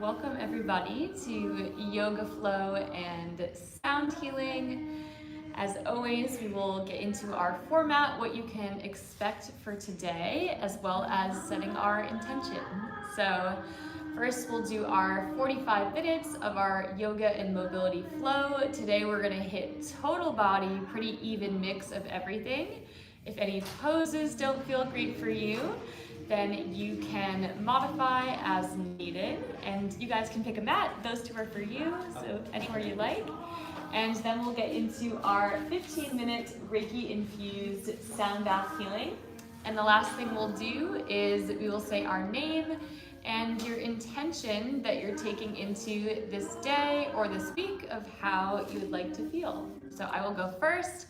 Welcome everybody to Yoga Flow and Sound Healing. As always, we will get into our format, what you can expect for today, as well as setting our intention. So first we'll do our 45 minutes of our yoga and mobility flow. Today we're gonna hit total body, pretty even mix of everything. If any poses don't feel great for you, then you can modify as needed, and you guys can pick a mat. Those two are for you, so anywhere you like. And then we'll get into our 15-minute Reiki-infused sound bath healing. And the last thing we'll do is we will say our name and your intention that you're taking into this day or this week of how you would like to feel. So I will go first.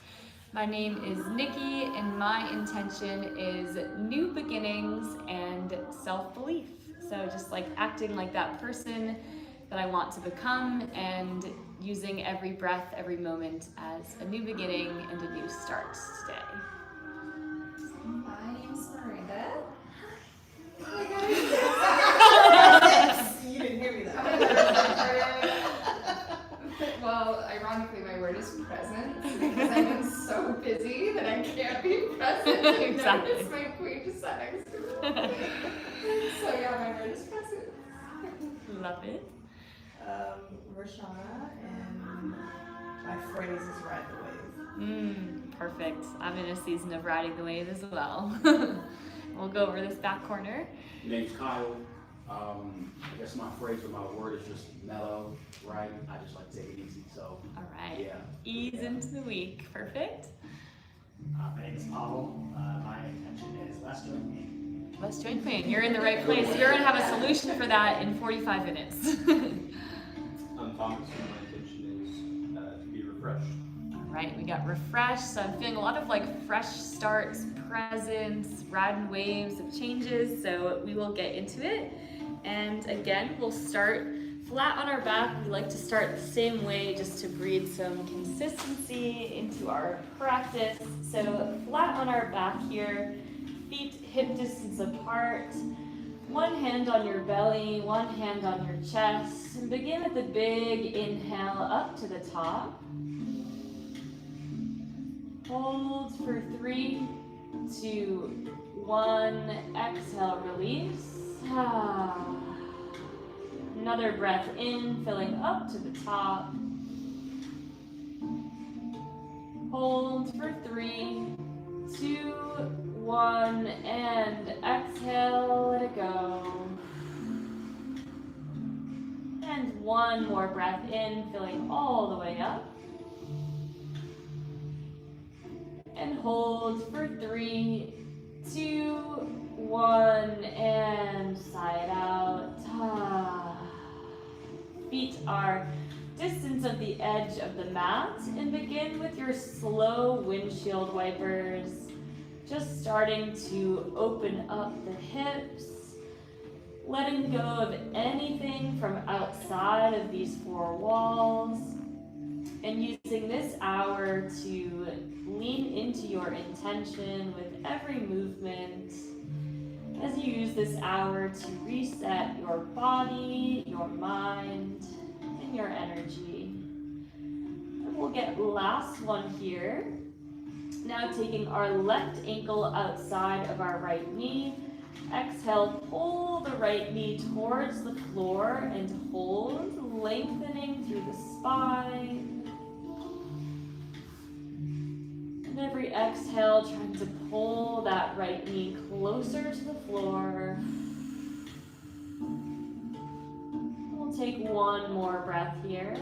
My name is Nikki, and my intention is new beginnings and self-belief. So just like acting like that person that I want to become and using every breath, every moment as a new beginning and a new start today. My name's Miranda. You didn't hear me though. Well, ironically, my word is present because I've been so busy that I can't be present. Exactly. Notice my queen just sat next to me. So yeah, my word is present. Love it. Roshana, and my phrase is ride the wave. Perfect. I'm in a season of riding the wave as well. We'll go over this back corner. My name's Kyle. I guess my phrase or my word is just mellow, right? I just like to take it easy, so. All right. Yeah. Ease into the week. Perfect. My name is Pavel. My intention is less joint pain. Less joint pain. You're in the right place. You're going to have a solution for that in 45 minutes. I'm Thomas, and my intention is to be refreshed. All right, we got refreshed. So I'm feeling a lot of like fresh starts, presence, riding waves of changes. So we will get into it. And again, we'll start flat on our back. We like to start the same way just to breed some consistency into our practice. So flat on our back here, feet hip distance apart. One hand on your belly, one hand on your chest. And begin with a big inhale up to the top. Hold for 3, 2, 1. Exhale, release. Another breath in, filling up to the top. Hold for 3, 2, 1, and exhale, let it go. And one more breath in, filling all the way up. And hold for 3, 2, 1, and sigh it out. Feet are distance of the edge of the mat, and begin with your slow windshield wipers. Just starting to open up the hips, letting go of anything from outside of these 4 walls, and using this hour to lean into your intention with every movement as you use this hour to reset your body, your mind, and your energy. And we'll get last one here. Now taking our left ankle outside of our right knee. Exhale, pull the right knee towards the floor and hold, lengthening through the spine. And every exhale, trying to pull that right knee closer to the floor. We'll take one more breath here.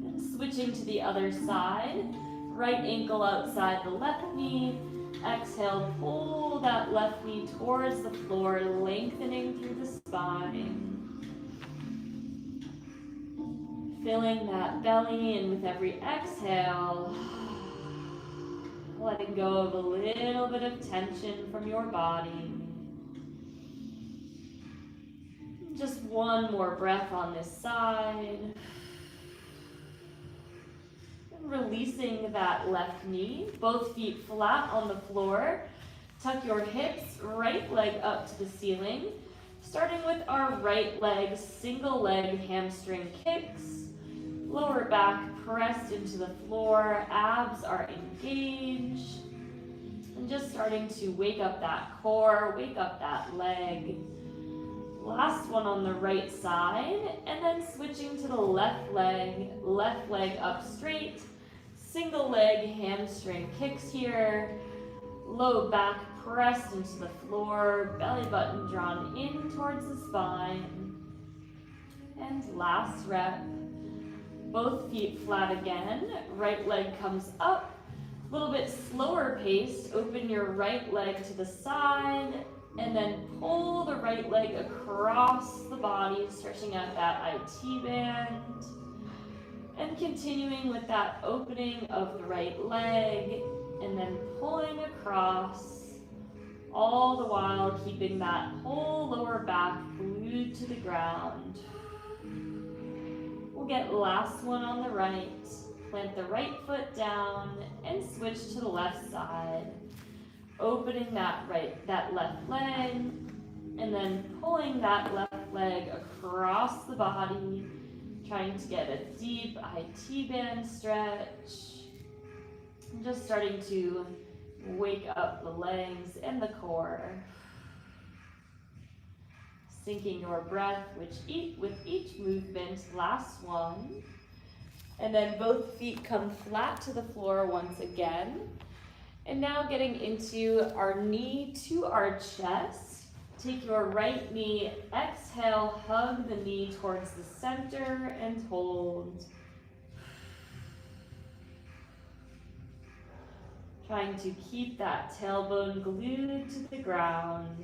And switching to the other side, right ankle outside the left knee. Exhale, pull that left knee towards the floor, lengthening through the spine. Filling that belly, and with every exhale, letting go of a little bit of tension from your body. Just one more breath on this side. And releasing that left knee, both feet flat on the floor. Tuck your hips, right leg up to the ceiling, starting with our right leg, single leg hamstring kicks. Lower back pressed into the floor, abs are engaged. And just starting to wake up that core, wake up that leg. Last one on the right side, and then switching to the left leg up straight, single leg hamstring kicks here, low back pressed into the floor, belly button drawn in towards the spine. And last rep, both feet flat again, right leg comes up, a little bit slower paced, open your right leg to the side, and then pull the right leg across the body, stretching out that IT band. And continuing with that opening of the right leg, and then pulling across, all the while keeping that whole lower back glued to the ground. We'll get last one on the right. Plant the right foot down and switch to the left side. Opening that left leg, and then pulling that left leg across the body, trying to get a deep IT band stretch. And just starting to wake up the legs and the core. Syncing your breath with each movement, last one. And then both feet come flat to the floor once again. And now getting into our knee to our chest. Take your right knee, exhale, hug the knee towards the center and hold. Trying to keep that tailbone glued to the ground.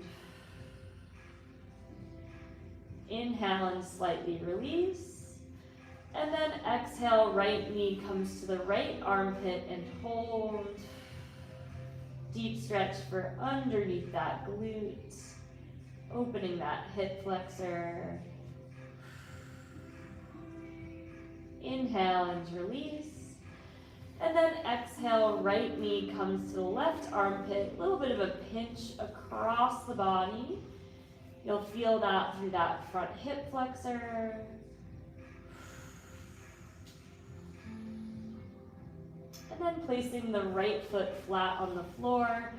Inhale and slightly release. And then exhale, right knee comes to the right armpit and hold. Deep stretch for underneath that glute. Opening that hip flexor. Inhale and release. And then exhale, right knee comes to the left armpit. A little bit of a pinch across the body. You'll feel that through that front hip flexor. And then placing the right foot flat on the floor,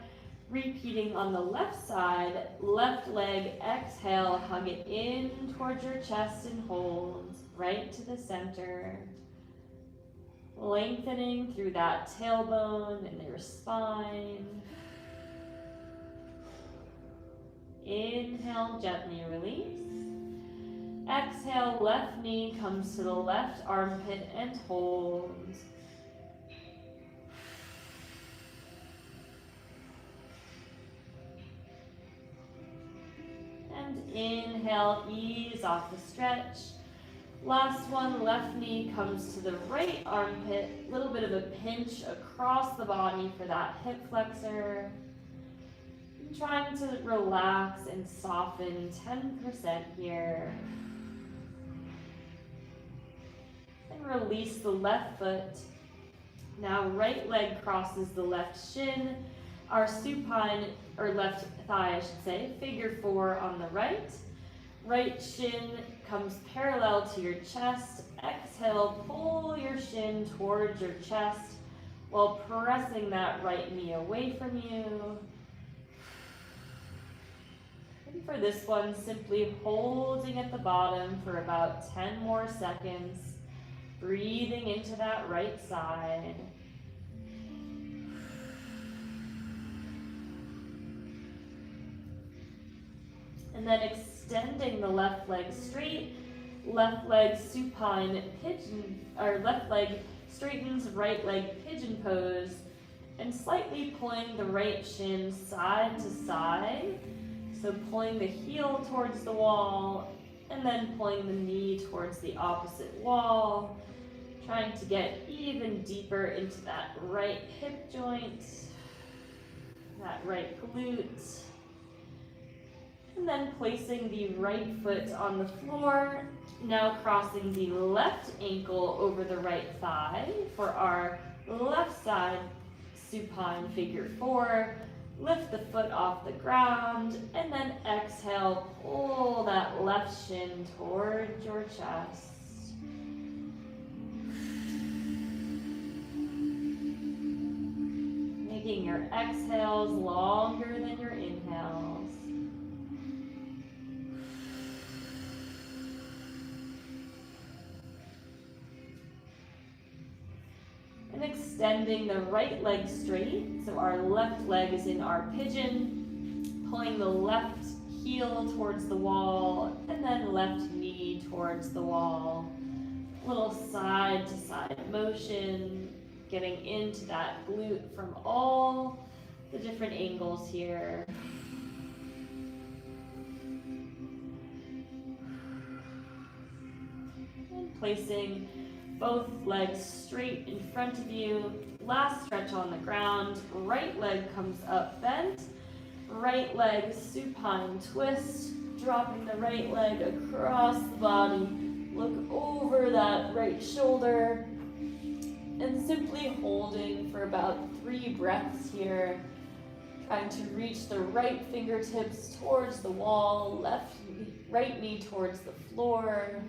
repeating on the left side, left leg, exhale, hug it in towards your chest and hold, right to the center. Lengthening through that tailbone and your spine. Inhale, gently release. Exhale, left knee comes to the left armpit and hold. And inhale, ease off the stretch. Last one, left knee comes to the right armpit. A little bit of a pinch across the body for that hip flexor. And trying to relax and soften 10% here. And release the left foot. Now right leg crosses the left shin. Our supine, or left thigh I should say, figure 4 on the right. Right shin comes parallel to your chest. Exhale, pull your shin towards your chest while pressing that right knee away from you. And for this one, simply holding at the bottom for about 10 more seconds, breathing into that right side. And then extending the left leg straight, left leg supine pigeon, or left leg straightens, right leg pigeon pose, and slightly pulling the right shin side to side. So pulling the heel towards the wall, and then pulling the knee towards the opposite wall, trying to get even deeper into that right hip joint, that right glute. And then placing the right foot on the floor, now crossing the left ankle over the right thigh for our left side supine figure 4. Lift the foot off the ground, and then exhale, pull that left shin towards your chest. Making your exhales longer than your inhales. And extending the right leg straight, so our left leg is in our pigeon, pulling the left heel towards the wall, and then left knee towards the wall. Little side to side motion, getting into that glute from all the different angles here. And placing both legs straight in front of you. Last stretch on the ground. Right leg comes up bent. Right leg supine twist. Dropping the right leg across the body. Look over that right shoulder. And simply holding for about 3 breaths here. Trying to reach the right fingertips towards the wall. Right knee towards the floor.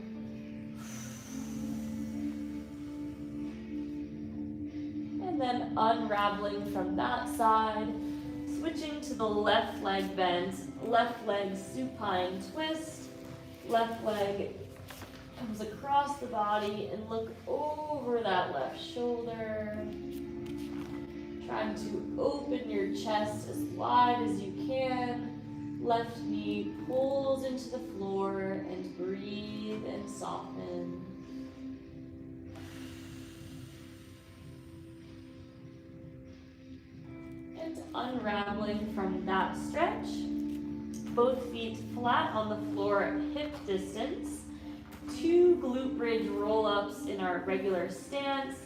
And then unraveling from that side, switching to the left leg bend, left leg supine twist, left leg comes across the body and look over that left shoulder. Trying to open your chest as wide as you can. Left knee pulls into the floor and breathe and soften. And unraveling from that stretch, both feet flat on the floor at hip distance. 2 glute bridge roll-ups in our regular stance.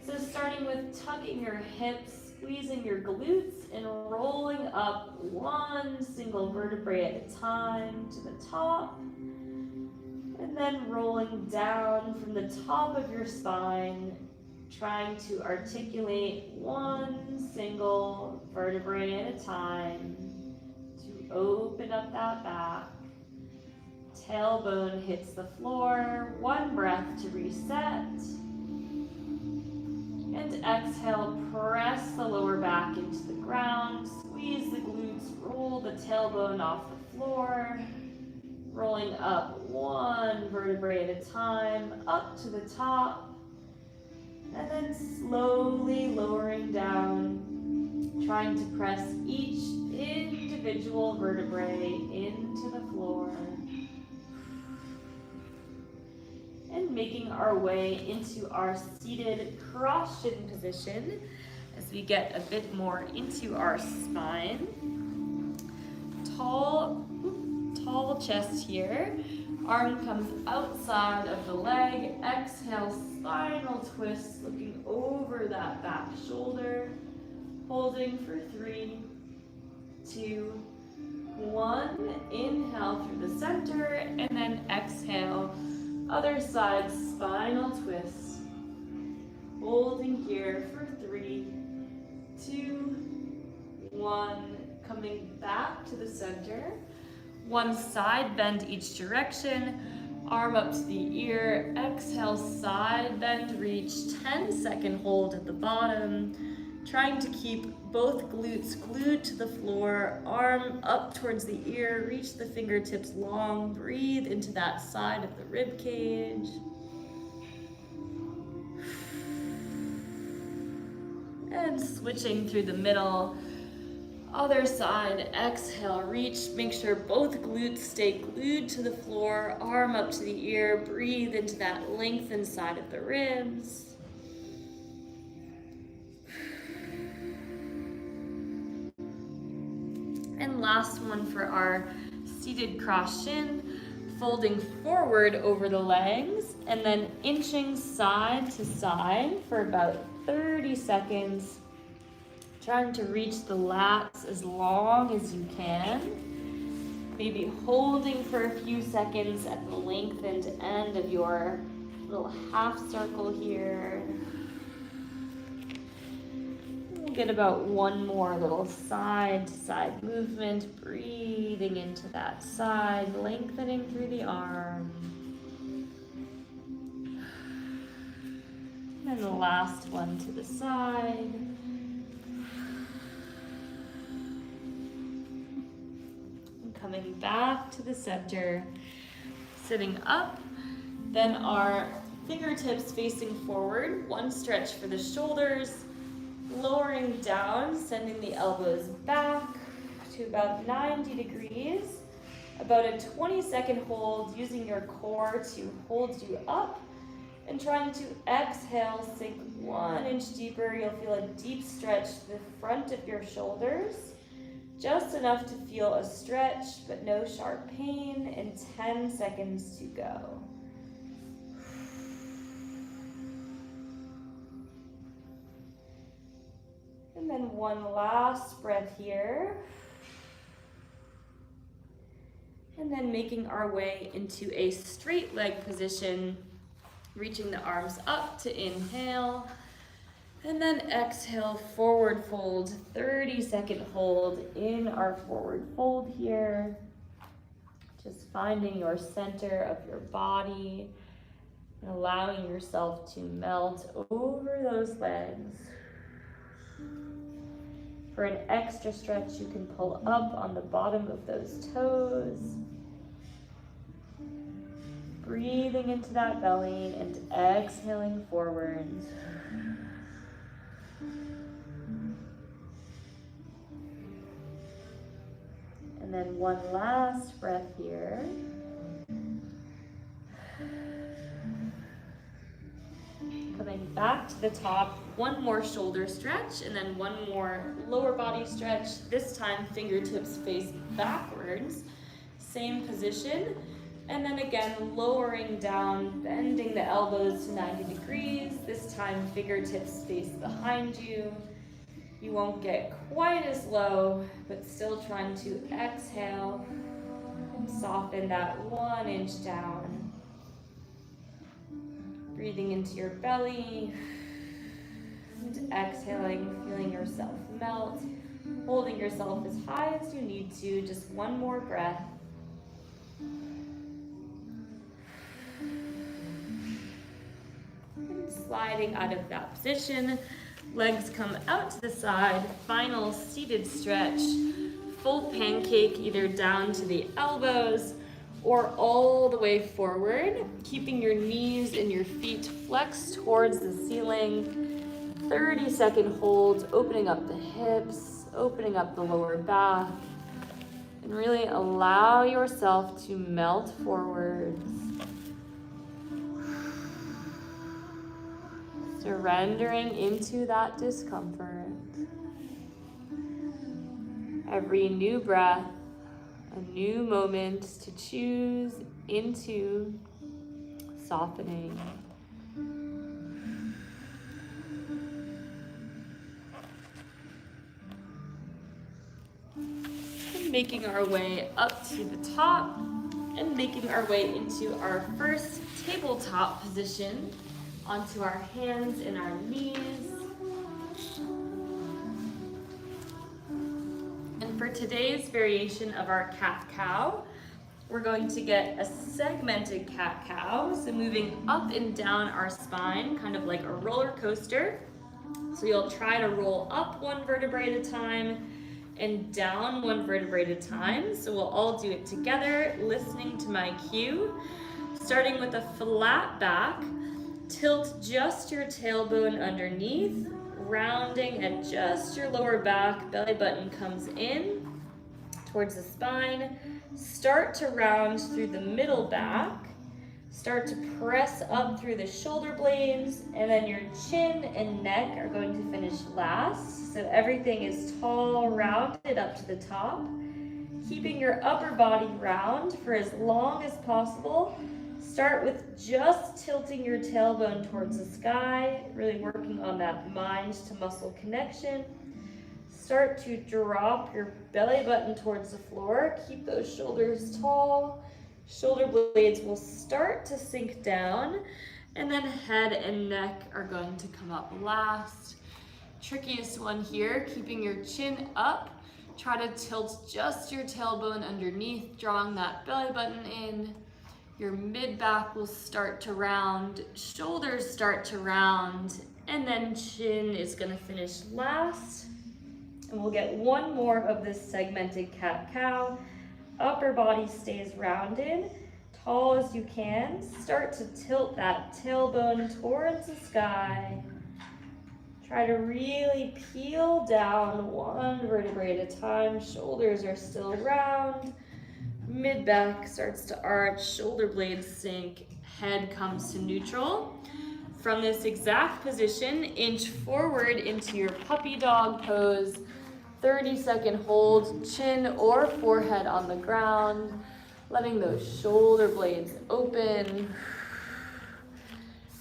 So starting with tucking your hips, squeezing your glutes, and rolling up 1 single vertebrae at a time to the top. And then rolling down from the top of your spine, trying to articulate 1 single vertebrae at a time to open up that back. Tailbone hits the floor, 1 breath to reset. And exhale, press the lower back into the ground, squeeze the glutes, roll the tailbone off the floor, rolling up 1 vertebrae at a time, up to the top, and then slowly lowering down, trying to press each individual vertebrae into the floor. And making our way into our seated cross shin position as we get a bit more into our spine. Tall chest here. Arm comes outside of the leg. Exhale, spinal twist, looking over that back shoulder. Holding for 3, 2, 1. Inhale through the center, and then exhale. Other side, spinal twist. Holding here for 3, 2, 1. Coming back to the center. 1 side bend each direction. Arm up to the ear. Exhale, side bend, reach. 10-second hold at the bottom. Trying to keep both glutes glued to the floor, arm up towards the ear, reach the fingertips long, breathe into that side of the rib cage. And switching through the middle, other side, exhale, reach, make sure both glutes stay glued to the floor, arm up to the ear, breathe into that lengthened side of the ribs. And last one for our seated cross shin, folding forward over the legs and then inching side to side for about 30 seconds. Trying to reach the lats as long as you can. Maybe holding for a few seconds at the lengthened end of your little half circle here. We'll get about one more little side to side movement, breathing into that side, lengthening through the arm. And the last one to the side. And coming back to the center, sitting up, then our fingertips facing forward, one stretch for the shoulders, lowering down, sending the elbows back to about 90 degrees. About a 20-second hold, using your core to hold you up, and trying to exhale, sink 1 inch deeper. You'll feel a deep stretch to the front of your shoulders, just enough to feel a stretch, but no sharp pain, and 10 seconds to go. And then one last breath here. And then making our way into a straight leg position, reaching the arms up to inhale. And then exhale, forward fold, 30-second hold in our forward fold here. Just finding your center of your body and allowing yourself to melt over those legs. For an extra stretch, you can pull up on the bottom of those toes. Breathing into that belly and exhaling forwards. And then one last breath here. Coming back to the top, one more shoulder stretch and then one more lower body stretch. This time fingertips face backwards, same position. And then again, lowering down, bending the elbows to 90 degrees. This time fingertips face behind you. You won't get quite as low, but still trying to exhale and soften that 1 inch down. Breathing into your belly and exhaling, feeling yourself melt, holding yourself as high as you need to, just one more breath. And sliding out of that position, legs come out to the side, final seated stretch, full pancake either down to the elbows or all the way forward, keeping your knees and your feet flexed towards the ceiling. 30-second holds, opening up the hips, opening up the lower back, and really allow yourself to melt forwards. Surrendering into that discomfort. Every new breath, a new moment to choose into softening. And making our way up to the top and making our way into our first tabletop position, onto our hands and our knees. And for today's variation of our cat-cow, we're going to get a segmented cat-cow, so moving up and down our spine, kind of like a roller coaster. So you'll try to roll up one vertebrae at a time and down one vertebrae at a time. So we'll all do it together, listening to my cue. Starting with a flat back, tilt just your tailbone underneath, rounding at just your lower back, belly button comes in towards the spine. Start to round through the middle back. Start to press up through the shoulder blades, and then your chin and neck are going to finish last. So everything is tall, rounded up to the top. Keeping your upper body round for as long as possible. Start with just tilting your tailbone towards the sky, really working on that mind to muscle connection. Start to drop your belly button towards the floor. Keep those shoulders tall. Shoulder blades will start to sink down, and then head and neck are going to come up last. Trickiest one here, keeping your chin up. Try to tilt just your tailbone underneath, drawing that belly button in. Your mid-back will start to round, shoulders start to round, and then chin is gonna finish last. And we'll get one more of this segmented cat-cow. Upper body stays rounded, tall as you can. Start to tilt that tailbone towards the sky. Try to really peel down one vertebrae at a time. Shoulders are still round. Mid-back starts to arch, shoulder blades sink, head comes to neutral. From this exact position, inch forward into your puppy dog pose. 30-second hold, chin or forehead on the ground, letting those shoulder blades open.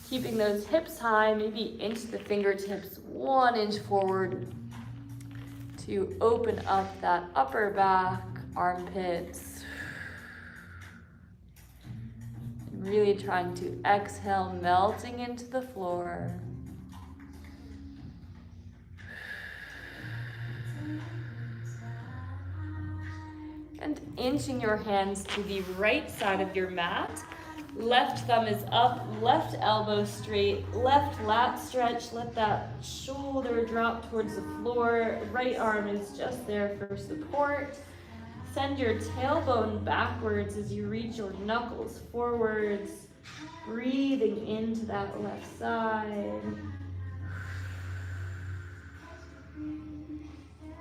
Keeping those hips high, maybe inch the fingertips 1 inch forward to open up that upper back, armpits. And really trying to exhale, melting into the floor. And inching your hands to the right side of your mat. Left thumb is up, left elbow straight, left lat stretch. Let that shoulder drop towards the floor. Right arm is just there for support. Send your tailbone backwards as you reach your knuckles forwards. Breathing into that left side.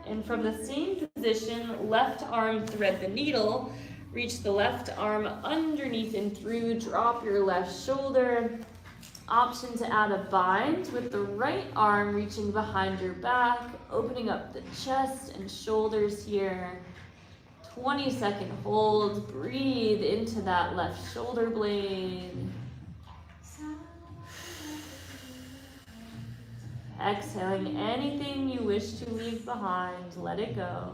And from the same position, left arm thread the needle. Reach the left arm underneath and through. Drop your left shoulder. Option to add a bind with the right arm reaching behind your back, opening up the chest and shoulders here. 20-second hold. Breathe into that left shoulder blade. Exhaling anything you wish to leave behind, let it go.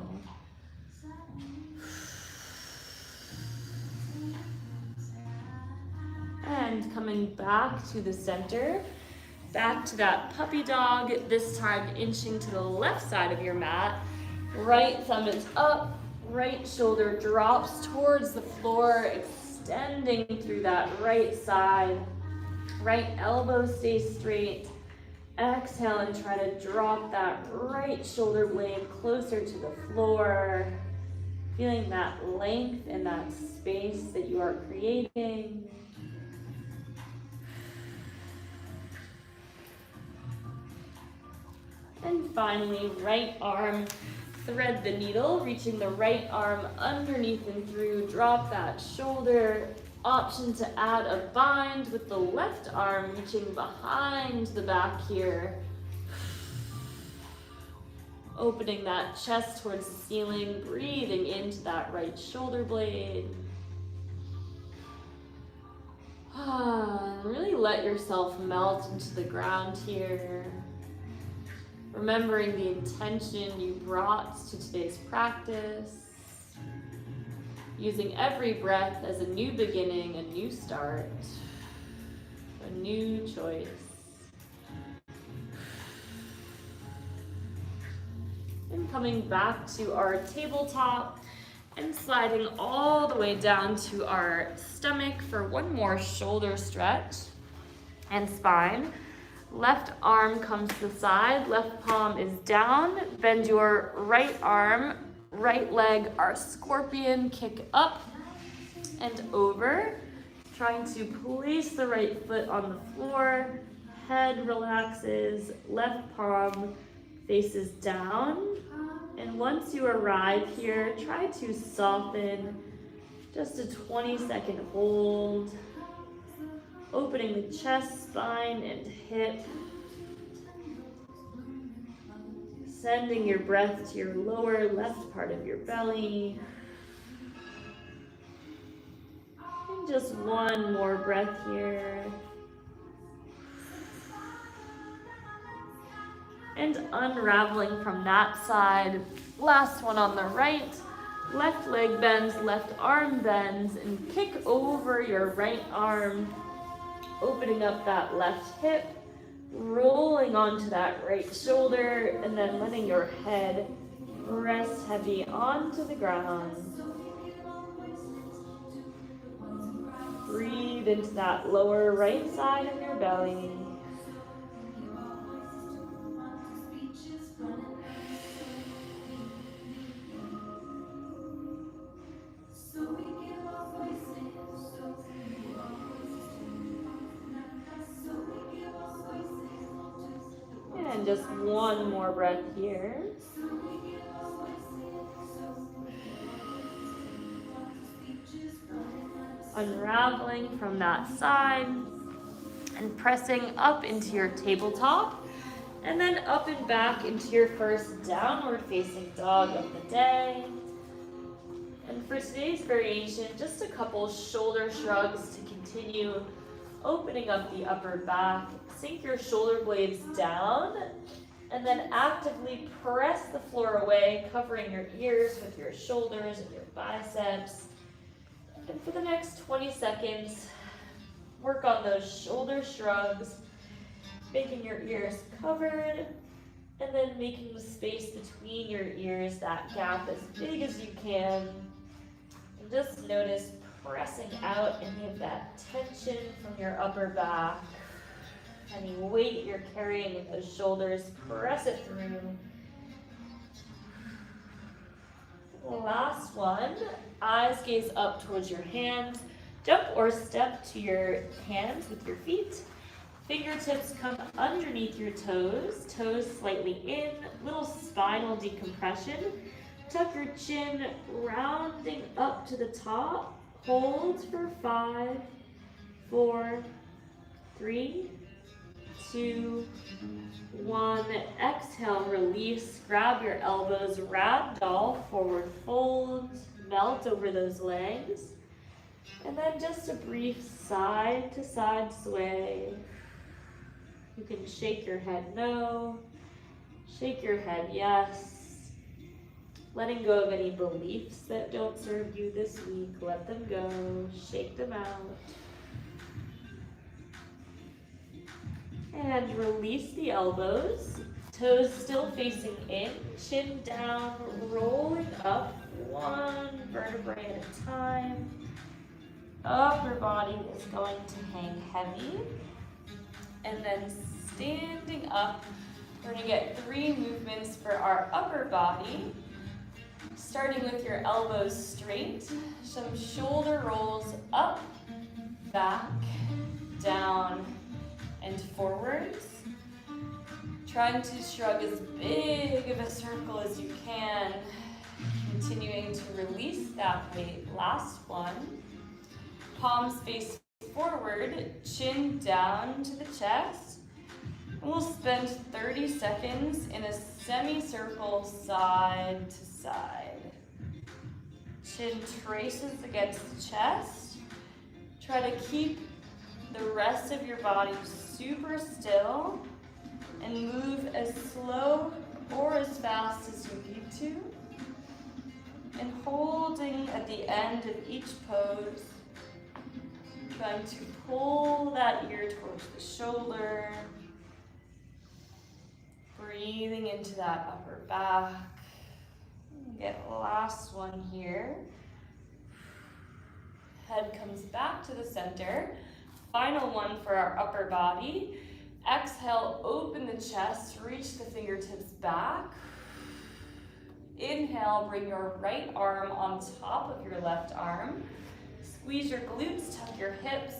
And coming back to the center, back to that puppy dog, this time inching to the left side of your mat. Right thumb is up, right shoulder drops towards the floor, extending through that right side. Right elbow stays straight. Exhale and try to drop that right shoulder blade closer to the floor. Feeling that length and that space that you are creating. And finally, right arm, thread the needle, reaching the right arm underneath and through. Drop that shoulder. Option to add a bind with the left arm reaching behind the back here. Opening that chest towards the ceiling, breathing into that right shoulder blade. Really let yourself melt into the ground here. Remembering the intention you brought to today's practice. Using every breath as a new beginning, a new start, a new choice. And coming back to our tabletop and sliding all the way down to our stomach for one more shoulder stretch and spine. Left arm comes to the side, left palm is down. Bend your right arm, right leg, our scorpion, kick up and over. Trying to place the right foot on the floor. Head relaxes, left palm faces down. And once you arrive here, try to soften. Just a 20-second hold. Opening the chest, spine, and hip. Sending your breath to your lower left part of your belly. And just one more breath here. And unraveling from that side. Last one on the right. Left leg bends, left arm bends, and kick over your right arm. Opening up that left hip. rolling onto that right shoulder, and then letting your head rest heavy onto the ground. Breathe into that lower right side of your belly. And just one more breath here. Unraveling from that side and pressing up into your tabletop, and then up and back into your first downward facing dog of the day. And for today's variation, just a couple shoulder shrugs to continue opening up the upper back. Sink your shoulder blades down, and then actively press the floor away, covering your ears with your shoulders and your biceps. And for the next 20 seconds, work on those shoulder shrugs, making your ears covered, and then making the space between your ears, that gap as big as you can. And just notice pressing out any of that tension from your upper back. Any weight you're carrying in those shoulders, press it through. Last one, eyes gaze up towards your hands. Jump or step to your hands with your feet. Fingertips come underneath your toes, toes slightly in, little spinal decompression. Tuck your chin, rounding up to the top. Hold for 5, 4, 3, 2, 1. Exhale, release. Grab your elbows, ragdoll, forward fold, melt over those legs. And then just a brief side to side sway. You can shake your head no, shake your head yes. Letting go of any beliefs that don't serve you this week, let them go, shake them out. And release the elbows, toes still facing in, chin down, rolling up, one vertebrae at a time. Upper body is going to hang heavy. And then standing up, we're going to get 3 movements for our upper body. Starting with your elbows straight, some shoulder rolls up, back, down, and forwards. Trying to shrug as big of a circle as you can. Continuing to release that weight. Last one. Palms face forward, chin down to the chest. And we'll spend 30 seconds in a semicircle side to side. Chin traces against the chest. Try to keep the rest of your body super still and move as slow or as fast as you need to. And holding at the end of each pose, trying to pull that ear towards the shoulder. Breathing into that upper back. Get last one here. Head comes back to the center. Final one for our upper body. Exhale, open the chest, reach the fingertips back. Inhale, bring your right arm on top of your left arm. Squeeze your glutes, tuck your hips,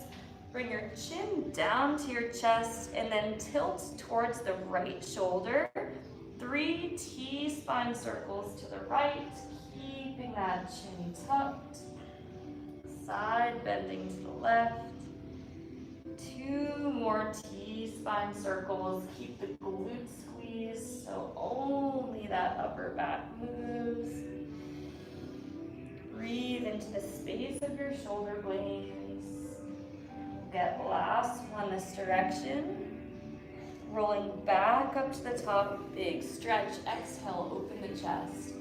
bring your chin down to your chest, and then tilt towards the right shoulder. 3 T-spine circles to the right, keeping that chin tucked. Side bending to the left. 2 more T-spine circles. Keep the glutes squeezed so only that upper back moves. Breathe into the space of your shoulder blades. Get last one this direction. Rolling back up to the top, big stretch. Exhale, open the chest.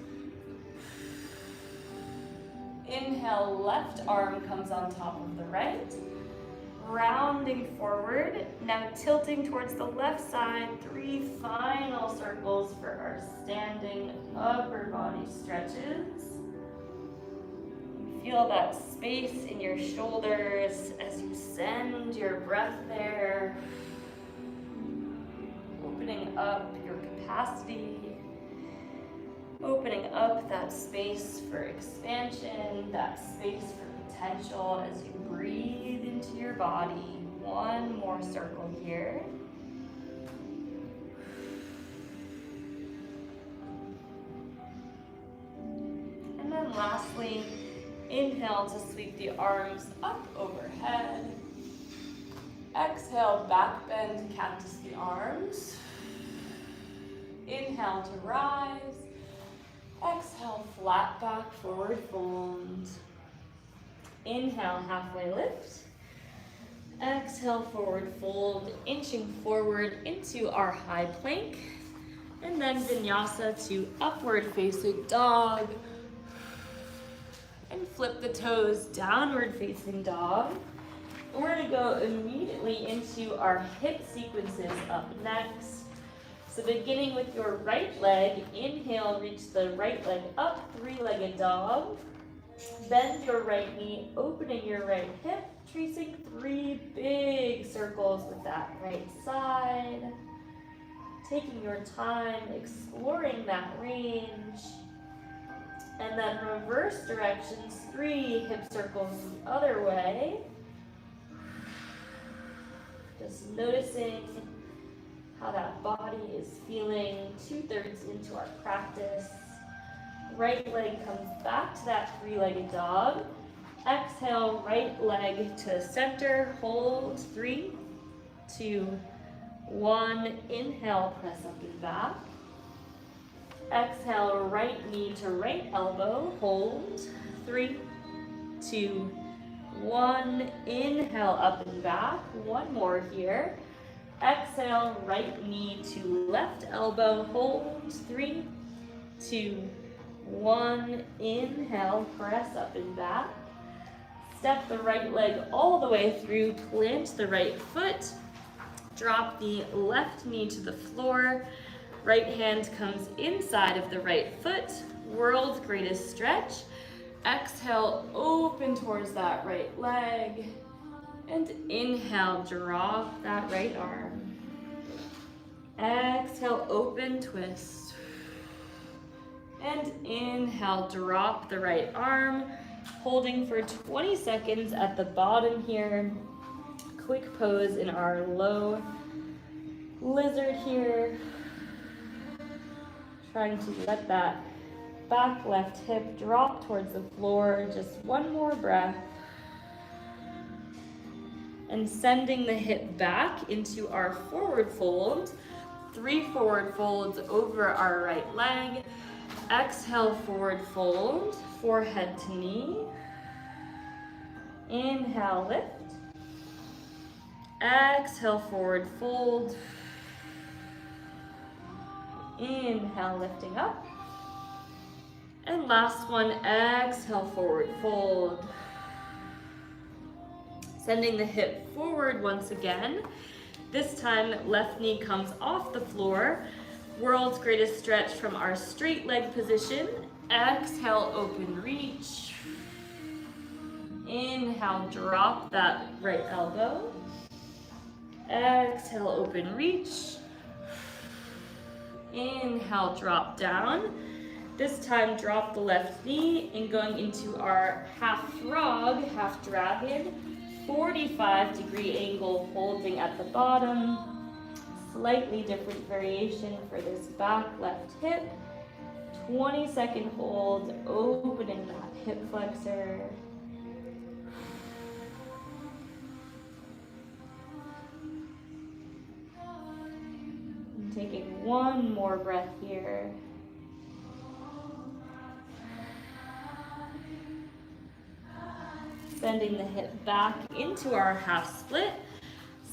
Inhale, left arm comes on top of the right. rounding forward, now tilting towards the left side, 3 final circles for our standing upper body stretches. Feel that space in your shoulders as you send your breath there, opening up your capacity, opening up that space for expansion, that space for potential as you breathe into your body. One more circle here. And then lastly, inhale to sweep the arms up overhead. Exhale, back bend, cactus the arms. Inhale to rise. Exhale, flat back, forward fold. Inhale, halfway lift. Exhale, forward fold, inching forward into our high plank. And then vinyasa to upward facing dog. And flip the toes, downward facing dog. We're gonna go immediately into our hip sequences up next. So beginning with your right leg, inhale, reach the right leg up, 3-legged dog. Bend your right knee, opening your right hip, tracing 3 big circles with that right side. Taking your time, exploring that range. And then reverse directions, 3 hip circles the other way. Just noticing how that body is feeling 2/3 into our practice. Right leg comes back to that 3-legged dog. Exhale, right leg to center, hold, 3, 2, 1. Inhale, press up and back. Exhale, right knee to right elbow, hold, 3, 2, 1. Inhale, up and back. One more here. Exhale, right knee to left elbow, hold, 3, 2, 1. Inhale, press up and back. Step the right leg all the way through, plant the right foot, drop the left knee to the floor, right hand comes inside of the right foot, world's greatest stretch. Exhale, open towards that right leg, and inhale, drop that right arm. Exhale, open, twist. And inhale, drop the right arm, holding for 20 seconds at the bottom here. Quick pose in our low lizard here. Trying to let that back left hip drop towards the floor. Just one more breath. And sending the hip back into our forward fold. 3 forward folds over our right leg. Exhale, forward fold, forehead to knee. Inhale, lift. Exhale, forward fold. Inhale, lifting up. And last one, exhale, forward fold. Sending the hip forward once again. This time, left knee comes off the floor. World's greatest stretch from our straight leg position. Exhale, open reach. Inhale, drop that right elbow. Exhale, open reach. Inhale, drop down. This time, drop the left knee and going into our half frog, half dragon. 45-degree angle, holding at the bottom. Slightly different variation for this back left hip. 20-second hold, opening that hip flexor. And taking one more breath here. Sending the hip back into our half split.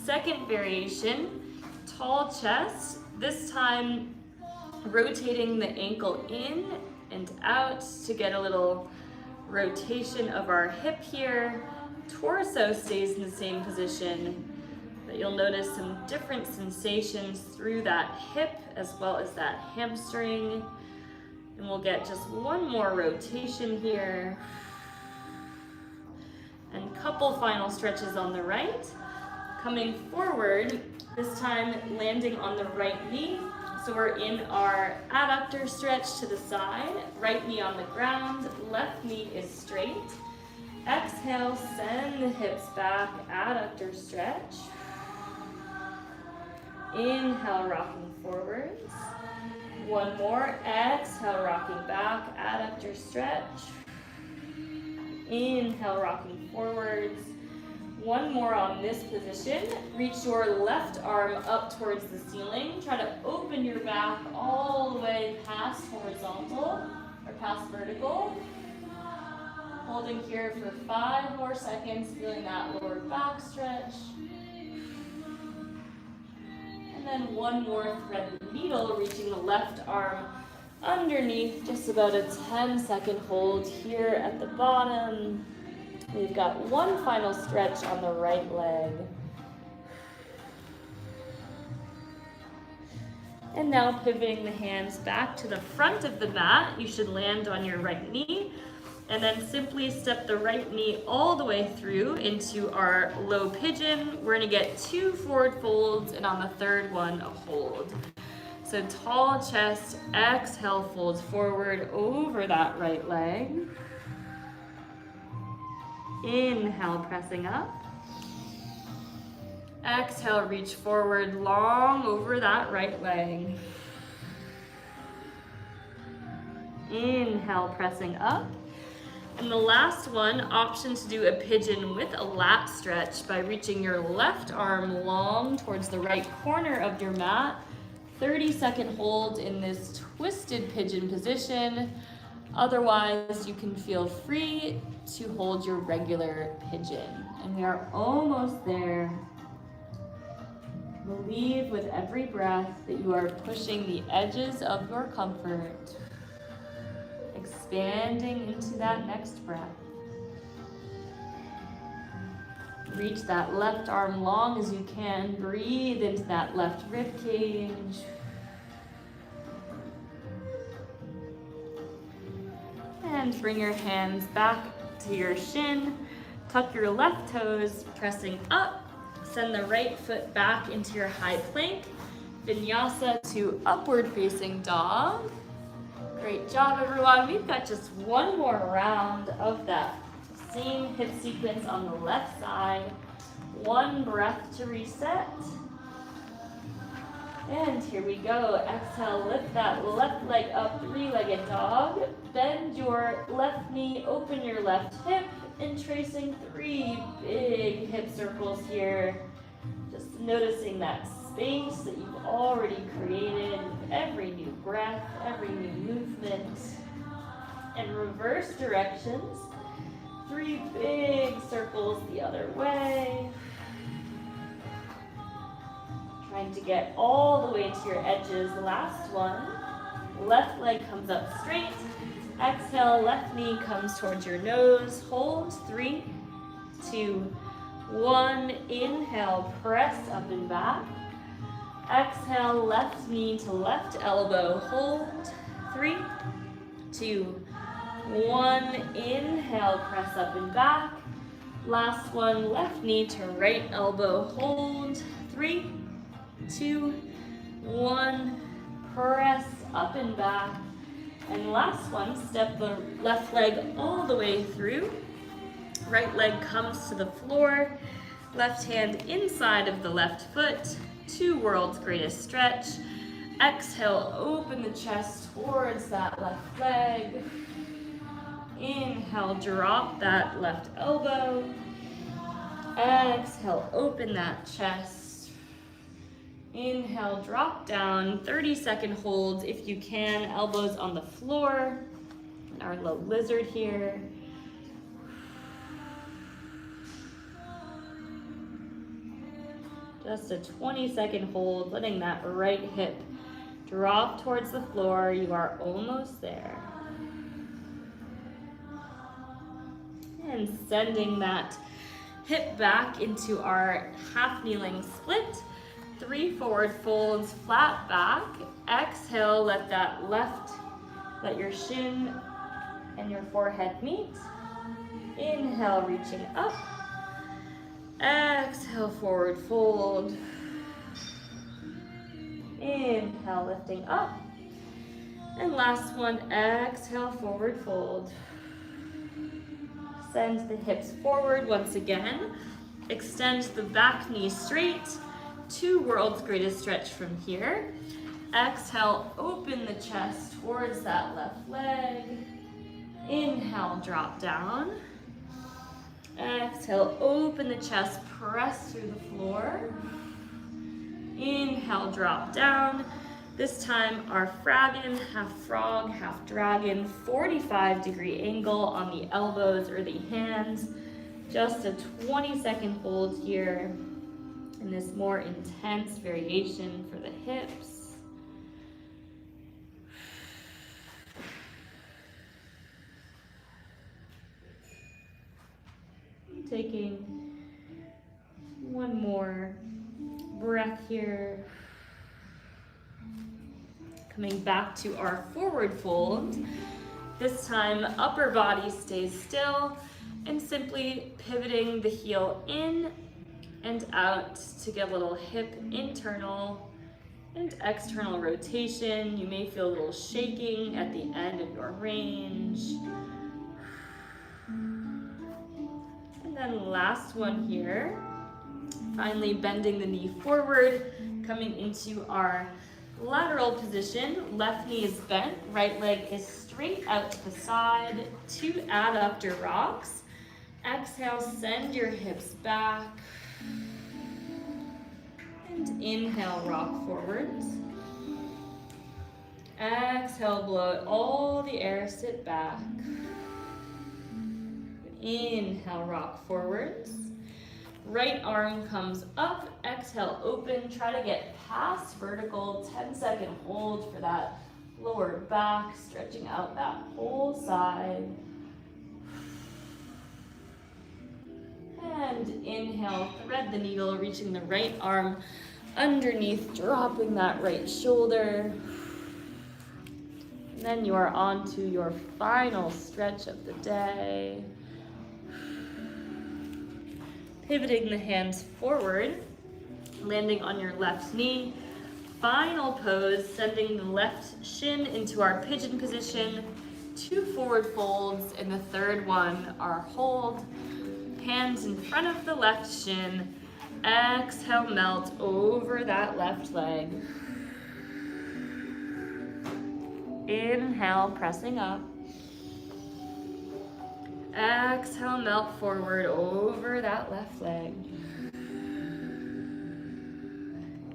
Second variation, tall chest. This time, rotating the ankle in and out to get a little rotation of our hip here. torso stays in the same position, but you'll notice some different sensations through that hip as well as that hamstring. And we'll get just one more rotation here. And couple final stretches on the right. Coming forward, this time landing on the right knee. So we're in our adductor stretch to the side, right knee on the ground, left knee is straight. Exhale, send the hips back, adductor stretch. Inhale, rocking forwards. One more, exhale, rocking back, adductor stretch. Inhale, rocking forwards. One more on this position. Reach your left arm up towards the ceiling. Try to open your back all the way past horizontal or past vertical. Holding here for 5 more seconds, feeling that lower back stretch. And then one more thread the needle, reaching the left arm underneath, just about a 10-second hold here at the bottom. We've got one final stretch on the right leg. And now pivoting the hands back to the front of the mat, you should land on your right knee. And then simply step the right knee all the way through into our low pigeon. We're gonna get 2 forward folds, and on the third one, a hold. So tall chest, exhale, fold forward over that right leg. Inhale, pressing up. Exhale, reach forward long over that right leg. Inhale, pressing up. And the last one, option to do a pigeon with a lat stretch by reaching your left arm long towards the right corner of your mat. 30-second hold in this twisted pigeon position. Otherwise, you can feel free to hold your regular pigeon. And we are almost there. Believe with every breath that you are pushing the edges of your comfort, expanding into that next breath. Reach that left arm long as you can. Breathe into that left rib cage. And bring your hands back to your shin. Tuck your left toes, pressing up. Send the right foot back into your high plank. Vinyasa to upward facing dog. Great job, everyone. We've got just one more round of that same hip sequence on the left side. One breath to reset. And here we go. Exhale, lift that left leg up, 3-legged dog. Bend your left knee, open your left hip, and tracing 3 big hip circles here. Just noticing that space that you've already created with every new breath, every new movement. And reverse directions. 3 big circles the other way. Trying to get all the way to your edges. Last one. Left leg comes up straight. Exhale, left knee comes towards your nose. Hold. 3, 2, 1. Inhale, press up and back. Exhale, left knee to left elbow. Hold. 3, 2, 1. Inhale, press up and back. Last one, left knee to right elbow. Hold. 3, 2, 1. Press up and back. And last one, step the left leg all the way through. Right leg comes to the floor. Left hand inside of the left foot. 2 world's greatest stretch. Exhale, open the chest towards that left leg. Inhale, drop that left elbow. Exhale, open that chest. Inhale, drop down, 30-second holds if you can, elbows on the floor. Our low lizard here. Just a 20-second hold, letting that right hip drop towards the floor. You are almost there. And sending that hip back into our half kneeling split. 3 forward folds, flat back. Exhale, let your shin and your forehead meet. Inhale, reaching up. Exhale, forward fold. Inhale, lifting up. And last one, exhale, forward fold. Send the hips forward once again. Extend the back knee straight. 2 world's greatest stretch from here. Exhale, open the chest towards that left leg. Inhale, drop down. Exhale, open the chest, press through the floor. Inhale, drop down. This time our fraggin, half frog, half dragon, 45-degree angle on the elbows or the hands. Just a 20-second hold here in this more intense variation for the hips. Taking one more breath here. Coming back to our forward fold. This time, upper body stays still and simply pivoting the heel in and out to get a little hip internal and external rotation. You may feel a little shaking at the end of your range. And then last one here. Finally bending the knee forward, coming into our lateral position. Left knee is bent, right leg is straight out to the side. 2 adductor rocks. Exhale, send your hips back. And inhale, rock forwards. Exhale, blow out all the air, sit back. Inhale, rock forwards. Right arm comes up, exhale, open. Try to get past vertical, 10-second hold for that lower back, stretching out that whole side. And inhale, thread the needle, reaching the right arm underneath, dropping that right shoulder. And then you are on to your final stretch of the day. Pivoting the hands forward, landing on your left knee. Final pose, sending the left shin into our pigeon position. 2 forward folds, and the third one, our hold. Hands in front of the left shin. Exhale, melt over that left leg. Inhale, pressing up. Exhale, melt forward over that left leg.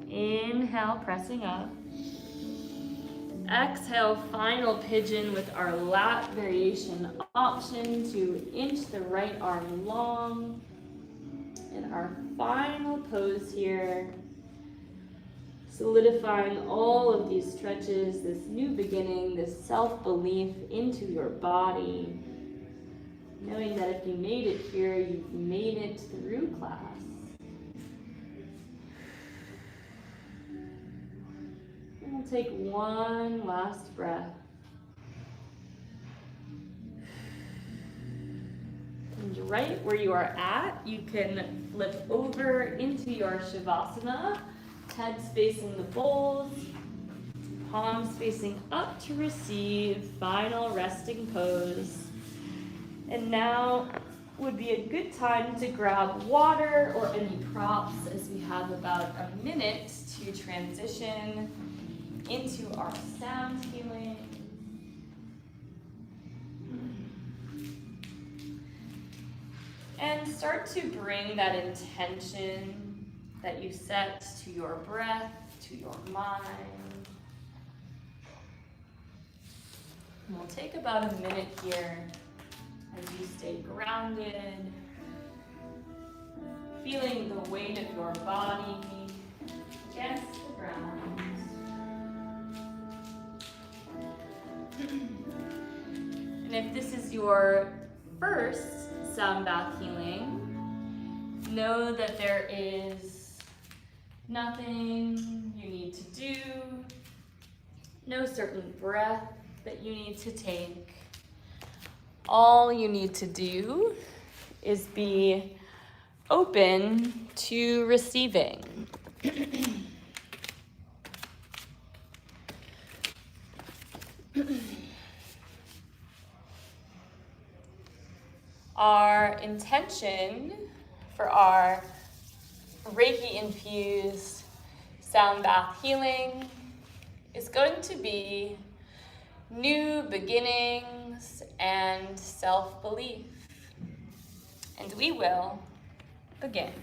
Inhale, pressing up. Exhale, final pigeon with our lat variation option to inch the right arm long. And our final pose here, solidifying all of these stretches, this new beginning, this self-belief into your body. Knowing that if you made it here, you've made it through class. And we'll take one last breath. And right where you are at, you can flip over into your Shavasana, head facing the bowls, palms facing up to receive, final resting pose. And now would be a good time to grab water or any props, as we have about a minute to transition into our sound healing. And start to bring that intention that you set to your breath, to your mind. And we'll take about a minute here as you stay grounded, feeling the weight of your body against the ground. And if this is your first sound bath healing, know that there is nothing you need to do, no certain breath that you need to take. All you need to do is be open to receiving. Our intention for our Reiki-infused sound bath healing is going to be new beginnings and self-belief. And we will begin.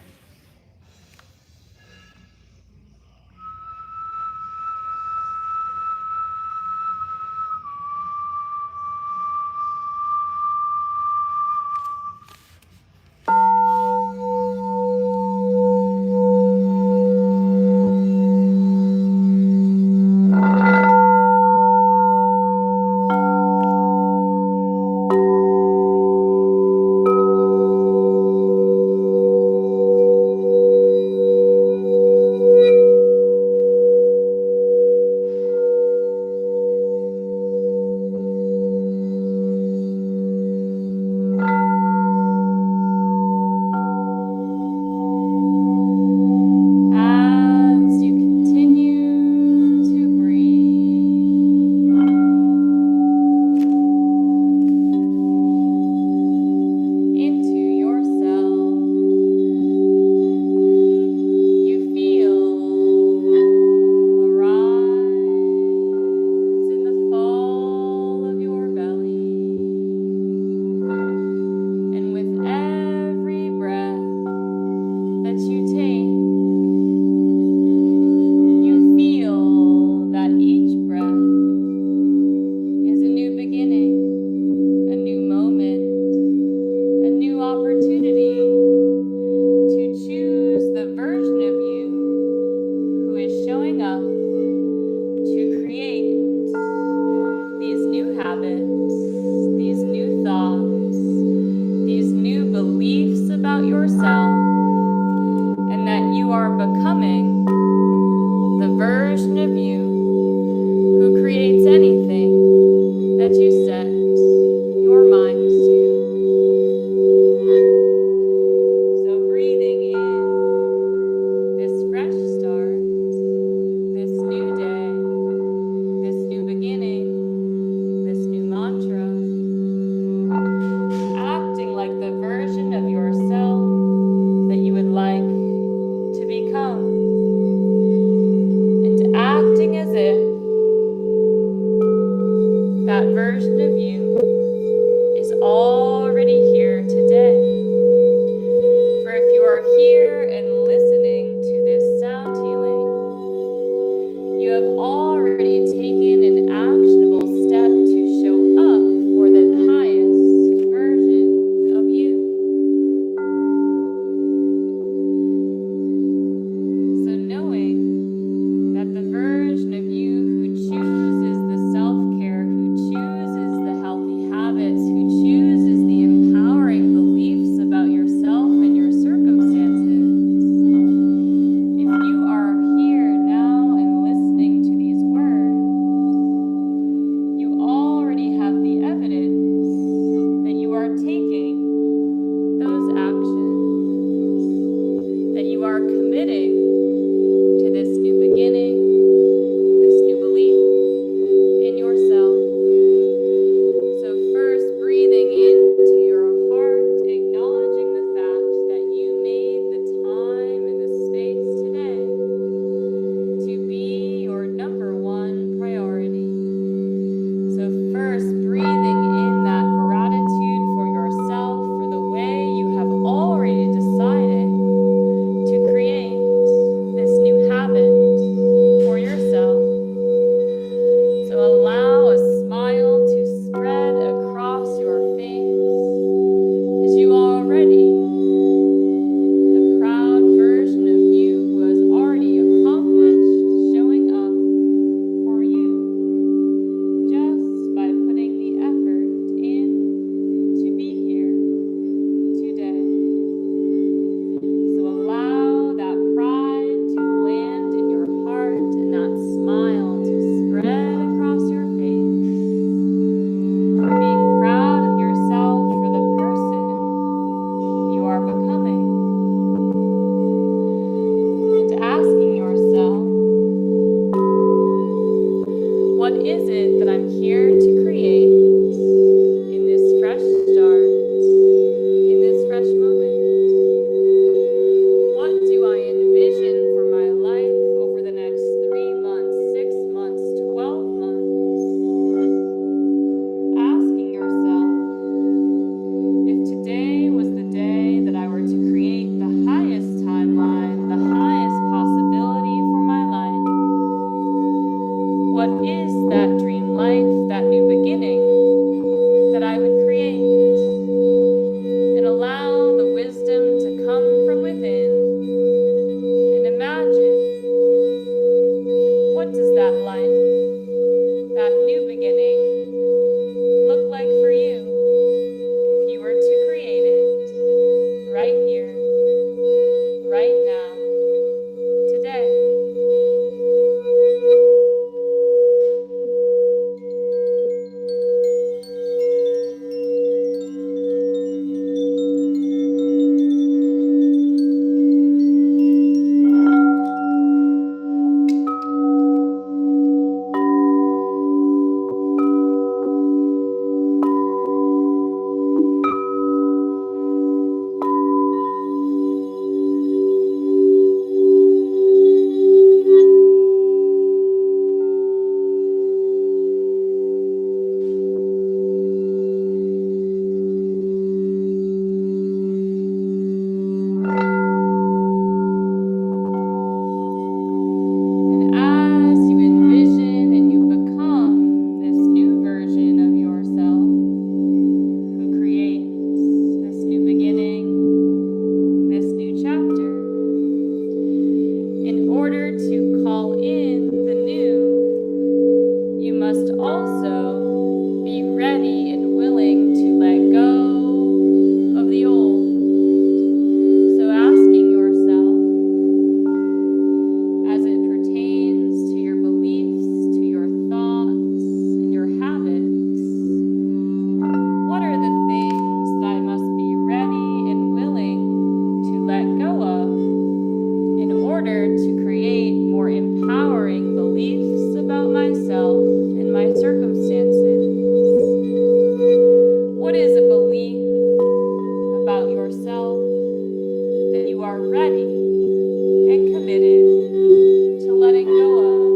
ready and committed to letting go of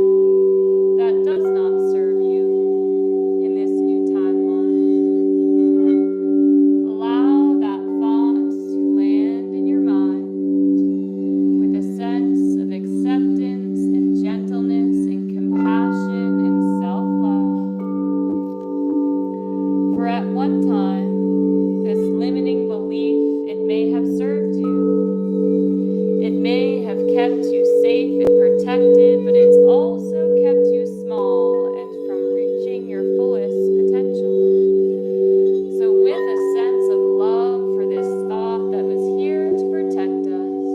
that does not serve you in this new timeline. Allow that thought to land in your mind with a sense of acceptance and gentleness and compassion and self-love. For at one time, this limiting belief, it may have served you. It may have kept you safe and protected, but it's also kept you small and from reaching your fullest potential. So with a sense of love for this thought that was here to protect us,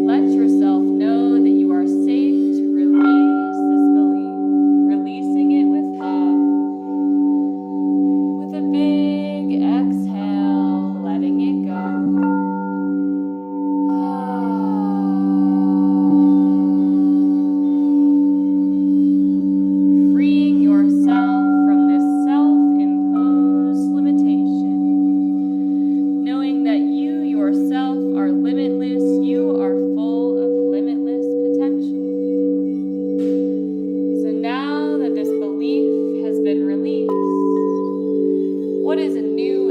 let yourself know that you are safe to release this belief, releasing it with love. With a big exhale, letting it go. Freeing yourself from this self-imposed limitation. Knowing that you yourself are limitless, you are full of limitless potential. So now that this belief has been released, what is a new